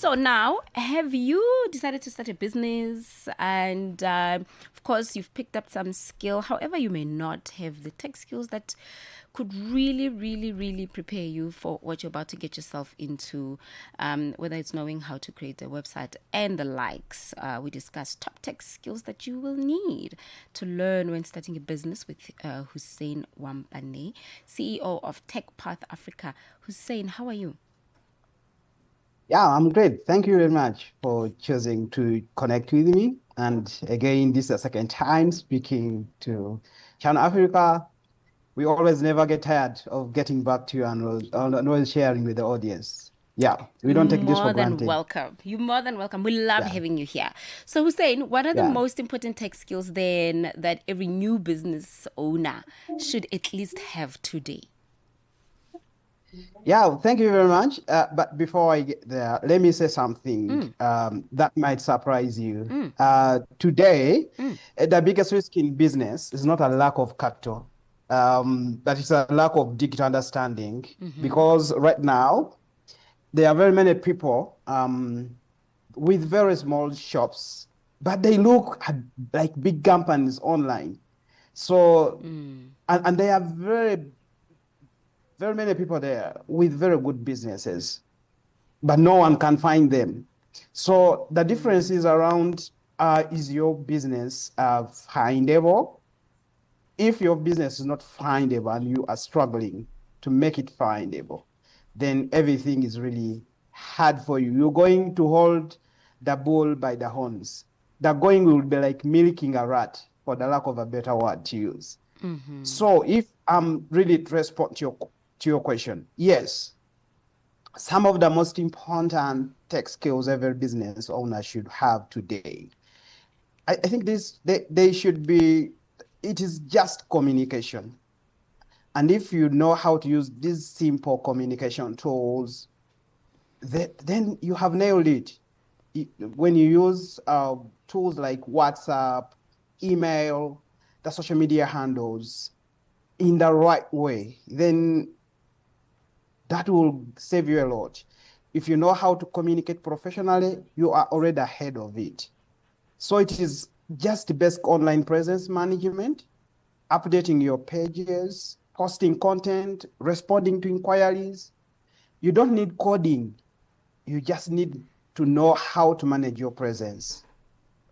So now, have you decided to start a business? And of course, you've picked up some skill. However, you may not have the tech skills that could really, really, really prepare you for what you're about to get yourself into, whether it's knowing how to create a website and the likes. We discuss top tech skills that you will need to learn when starting a business with Hussein Wampande, CEO of Tech Path Africa. Hussein, how are you? Yeah, I'm great. Thank you very much for choosing to connect with me. And again, this is the second time speaking to Channel Africa. We always never get tired of getting back to you and always sharing with the audience. Yeah, we don't take this for More than granted. welcome. You're more than welcome. We love Yeah, having you here. So, Hussein, what are the yeah. most important tech skills then that every new business owner should at least have today? Yeah, thank you very much. But before I get there, let me say something that might surprise you. Mm, Today, mm, the biggest risk in business is not a lack of capital, but it's a lack of digital understanding. mm-hmm. Because right now, there are very many people with very small shops, but they look like big companies online. So, Mm, and they are very many people there with very good businesses, but no one can find them. So the difference mm, is around, is your business findable? If your business is not findable and you are struggling to make it findable, then everything is really hard for you. You're going to hold the bull by the horns. The going will be like milking a rat, for the lack of a better word to use. mm-hmm. So if I'm really to respond to your question, yes, some of the most important tech skills every business owner should have today. I think they should be, it is just communication. And if you know how to use these simple communication tools, then you have nailed it. When you use tools like WhatsApp, email, the social media handles in the right way, then that will save you a lot. If you know how to communicate professionally, you are already ahead of it. So it is just basic online presence management, updating your pages, posting content, responding to inquiries. You don't need coding. You just need to know how to manage your presence.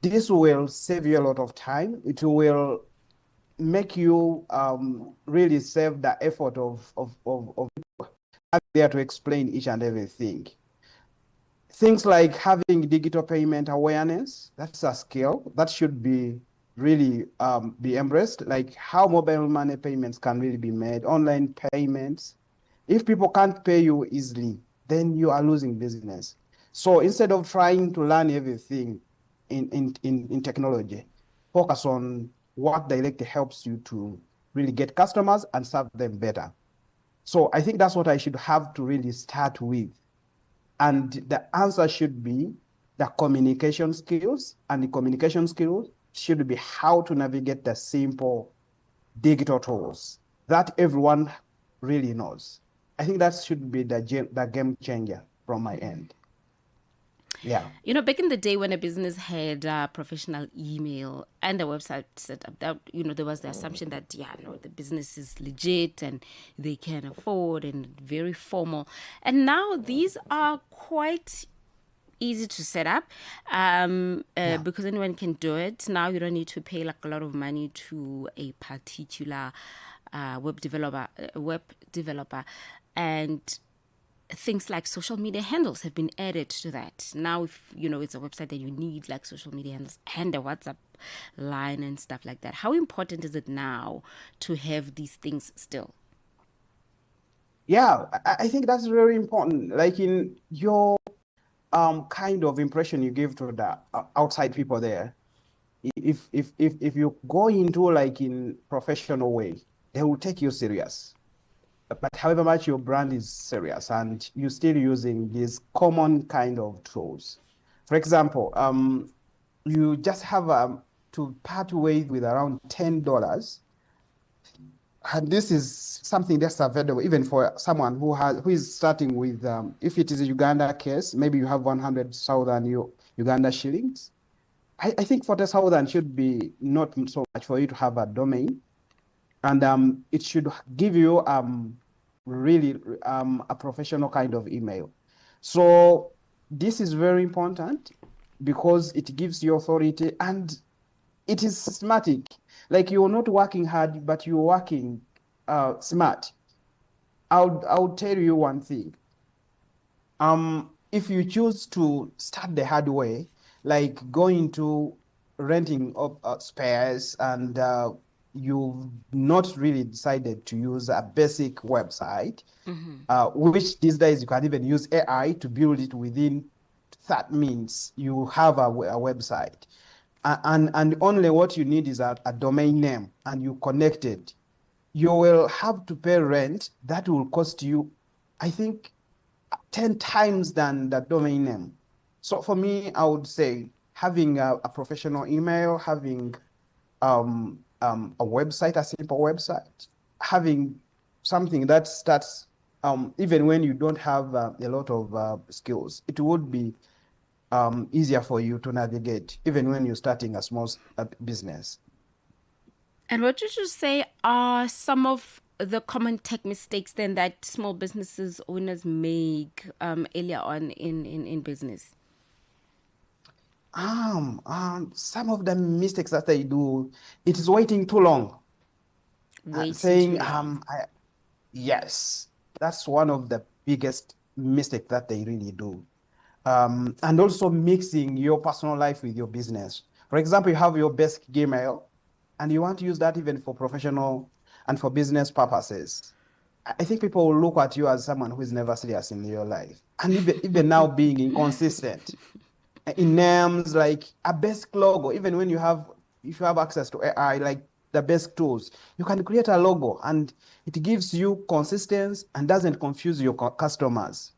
This will save you a lot of time. It will make you really save the effort of there to explain each and everything. Things like having digital payment awareness, that's a skill that should be really be embraced, like how mobile money payments can really be made, online payments. If people can't pay you easily, then you are losing business. So instead of trying to learn everything in technology, focus on what directly helps you to really get customers and serve them better. So I think that's what I should have to really start with. And the answer should be the communication skills, and the communication skills should be how to navigate the simple digital tools that everyone really knows. I think that should be the game changer from my end. Yeah. You know, back in the day when a business had a professional email and a website set up, that there was the assumption that the business is legit and they can afford and very formal. And now these are quite easy to set up Yeah. because anyone can do it. Now you don't need to pay like a lot of money to a particular web developer, and things like social media handles have been added to that. Now, if it's a website that you need like social media handles and a WhatsApp line and stuff like that, how important is it now to have these things still? Yeah, I think that's very important. Like in your kind of impression you give to the outside people there, if you go into like in professional way, they will take you serious. But however much your brand is serious and you're still using these common kind of tools. For example, you just have to part ways with around $10. And this is something that's available even for someone who is starting with if it is a Uganda case, maybe you have 100,000 Uganda shillings. I think 40,000 should be not so much for you to have a domain, and it should give you really a professional kind of email. So this is very important because it gives you authority and it is systematic. Like you're not working hard, but you're working smart. I'll tell you one thing. If you choose to start the hard way, like going to renting of spares and you've not really decided to use a basic website, which these days you can even use AI to build it within that means you have a website. And only what you need is a domain name and you connect it. You will have to pay rent that will cost you, I think, 10 times than the domain name. So for me, I would say having a professional email, having a website, a simple website, having something that starts even when you don't have a lot of skills, it would be easier for you to navigate, even when you're starting a small business. And what did you say are some of the common tech mistakes then that small businesses owners make earlier on in business? Some of the mistakes that they do, it is waiting too long. Waiting too Saying, long. yes, that's one of the biggest mistakes that they really do. And also mixing your personal life with your business. For example, you have your basic Gmail, and you want to use that even for professional and for business purposes. I think people will look at you as someone who is never serious in your life. And even now being inconsistent in names, like a basic logo, even when if you have access to AI, like the basic tools, you can create a logo and it gives you consistency and doesn't confuse your customers.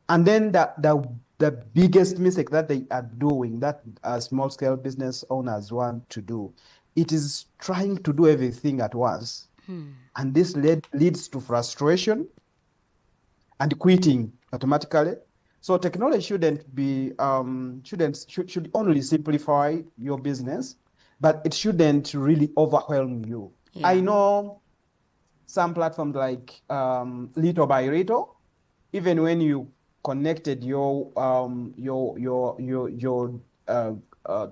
And then the biggest mistake that they are doing, that small scale business owners want to do, it is trying to do everything at once. And this leads to frustration and quitting automatically. So technology shouldn't be should only simplify your business, but it shouldn't really overwhelm you. I Yeah. know some platforms like little by little, even when you connected your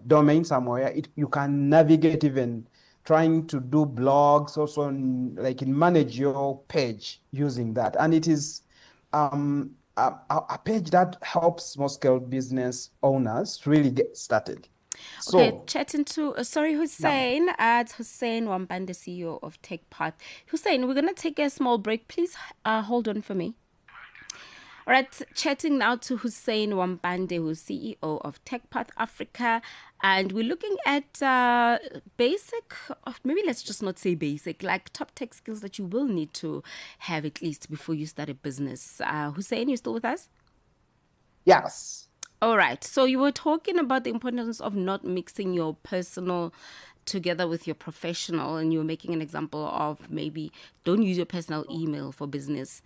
domain somewhere, you can navigate even trying to do blogs also like manage your page using that, and it is a page that helps small scale business owners really get started. Okay, So chatting to, sorry, yeah. Hussein, it's Hussein Wampande, CEO of TechPath. Hussein, we're going to take a small break. Please hold on for me. All right, chatting now to Hussein Wampande, who's CEO of TechPath Africa. And we're looking at basic, maybe let's just not say basic, like top tech skills that you will need to have at least before you start a business. Hussein, you still with us? Yes. All right. So you were talking about the importance of not mixing your personal together with your professional, and you were making an example of maybe don't use your personal email for business,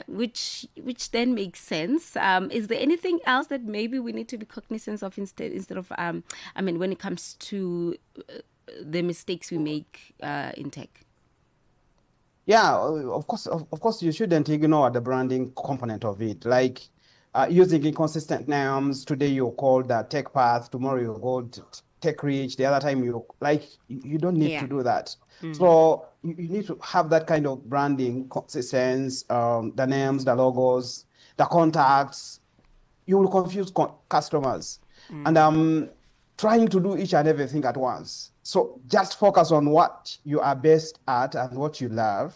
which then makes sense. Is there anything else that maybe we need to be cognizant of instead of when it comes to the mistakes we make in tech? Yeah, of course, you shouldn't ignore the branding component of it. Like using inconsistent names. Today you're called Tech Path, tomorrow you're called Tech Reach, the other time you don't need to Yeah. do that. So you need to have that kind of branding consistency, the names, the logos, the contacts. You will confuse customers. And trying to do each and everything at once. So just focus on what you are best at and what you love,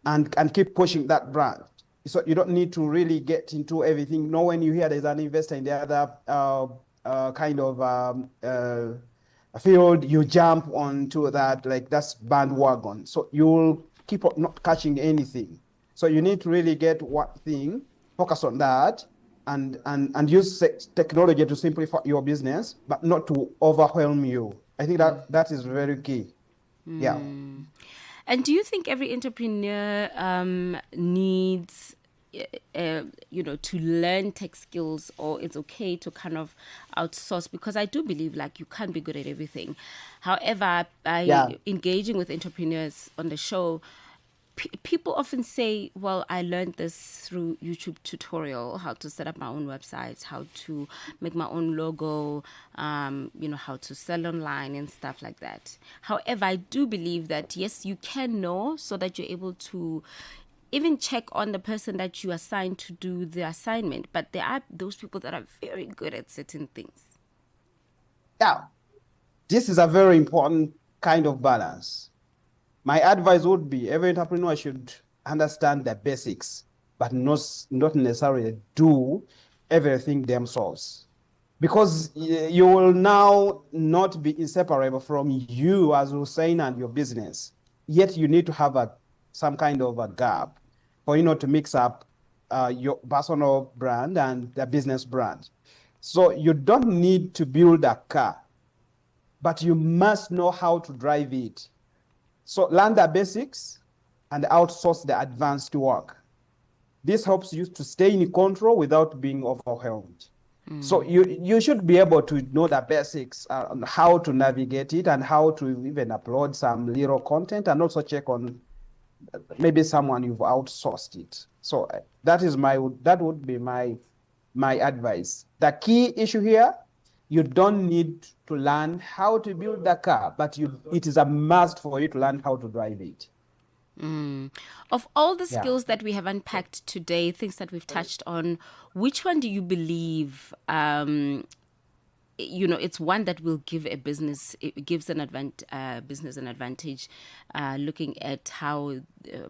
and keep pushing that brand. So you don't need to really get into everything. Know when you hear there's an investor in the other kind of field, you jump onto that, like that's bandwagon. So you'll keep on not catching anything. So you need to really get one thing, focus on that, and use technology to simplify your business, but not to overwhelm you. I think that is very key. Yeah. And do you think every entrepreneur needs, to learn tech skills, or it's okay to kind of outsource? Because I do believe like you can't be good at everything. However, Yeah, by engaging with entrepreneurs on the show, people often say, well, I learned this through YouTube tutorial, how to set up my own websites, how to make my own logo, how to sell online and stuff like that. However, I do believe that, yes, you can know so that you're able to even check on the person that you assign to do the assignment. But there are those people that are very good at certain things. yeah. This is a very important kind of balance. My advice would be every entrepreneur should understand the basics, but not necessarily do everything themselves. Because you will now not be inseparable from you as Hussein and your business. Yet you need to have some kind of a gap for to mix up your personal brand and the business brand. So you don't need to build a car, but you must know how to drive it. So learn the basics and outsource the advanced work. This helps you to stay in control without being overwhelmed. So you should be able to know the basics on how to navigate it and how to even upload some little content, and also check on maybe someone you've outsourced it. So that would be my advice. The key issue here, you don't need to learn how to build the car, but it is a must for you to learn how to drive it. Of all the Yeah. skills that we have unpacked today, things that we've touched on, which one do you believe, it's one that will give a business, it gives business an advantage, looking at how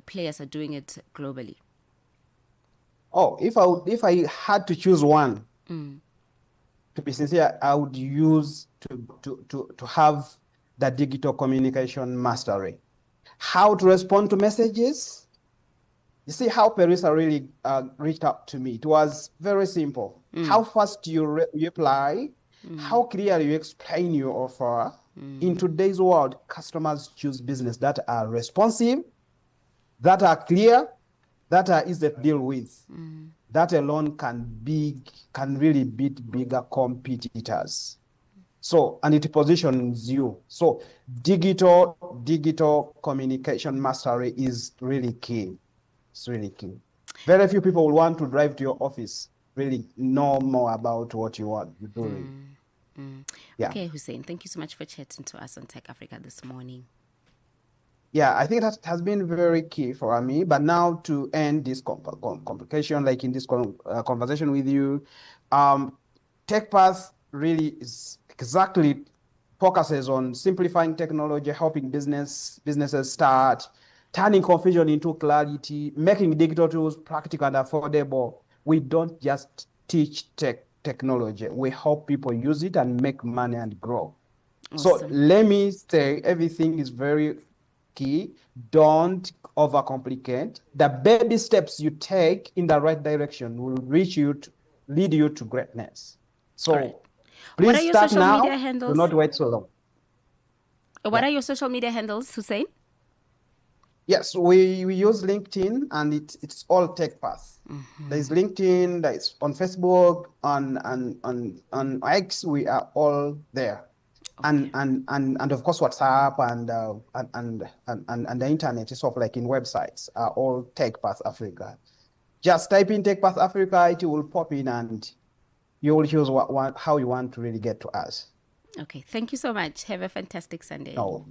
players are doing it globally? Oh, if I had to choose one, to be sincere, I would use to have the digital communication mastery. How to respond to messages. You see how Perisa really reached out to me. It was very simple. How fast you reply, how clearly you explain your offer. In today's world, customers choose business that are responsive, that are clear, that are easy to deal with. That alone can really beat bigger competitors. So, and it positions you. So digital communication mastery is really key. It's really key. Very few people will want to drive to your office, really know more about what you want to do. Yeah. Okay, Hussein, thank you so much for chatting to us on Tech Africa this morning. Yeah, I think that has been very key for me. But now to end this complication, like in this conversation with you, TechPath really is exactly focuses on simplifying technology, helping businesses start, turning confusion into clarity, making digital tools practical and affordable. We don't just teach technology; we help people use it and make money and grow. So Awesome. let me say, everything is very key. Don't overcomplicate. The baby steps you take in the right direction will lead you to greatness. All right. So What are please your start social media now. Do handles? not wait so long. What Yeah. are your social media handles, Hussein? Yes, we use LinkedIn, and it's all tech path. There's LinkedIn, there's on Facebook, on X, we are all there. Okay. And of course WhatsApp and the internet is sort of like in websites are all Tech Path Africa. Just type in Tech Path Africa, it will pop in, and you will choose how you want to really get to us. Okay. Thank you so much. Have a fantastic Sunday. No.